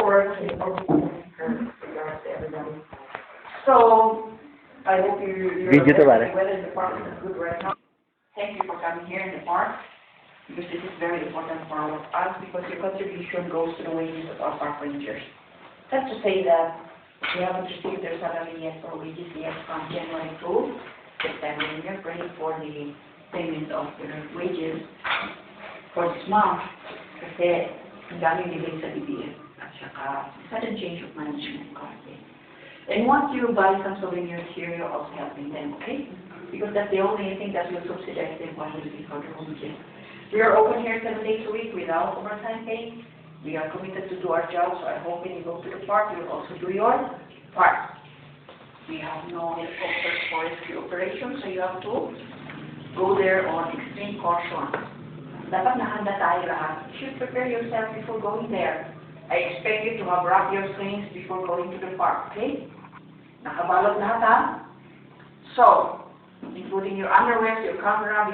work with regards to everybody. So, I hope you're Video to, pare. weather in the park is good right now. Thank you for coming here in the park, because this is very important for all of us, because your contribution goes to the wages of our park rangers. That's to say that we haven't received their salary yet or wages yet from January to September, and you're praying for the payment of their wages for this month, kasi ang daming delay sa DBM at saka sudden change of management currently. And once you buy some souvenirs here, you're also helping them, okay? Because that's the only thing that will subsidize them while we for the wages. We are open here 7 days a week without overtime pay. We are committed to do our job, so I hope when you go to the park, you'll also do your part. We have no helicopters for rescue operations, so you have to go there on extreme caution. Dapat nakahanda tayo lahat. You should prepare yourself before going there. I expect you to have wrapped your things before going to the park, okay? Nakabalot lahat, ha? So, including your underwear, your camera,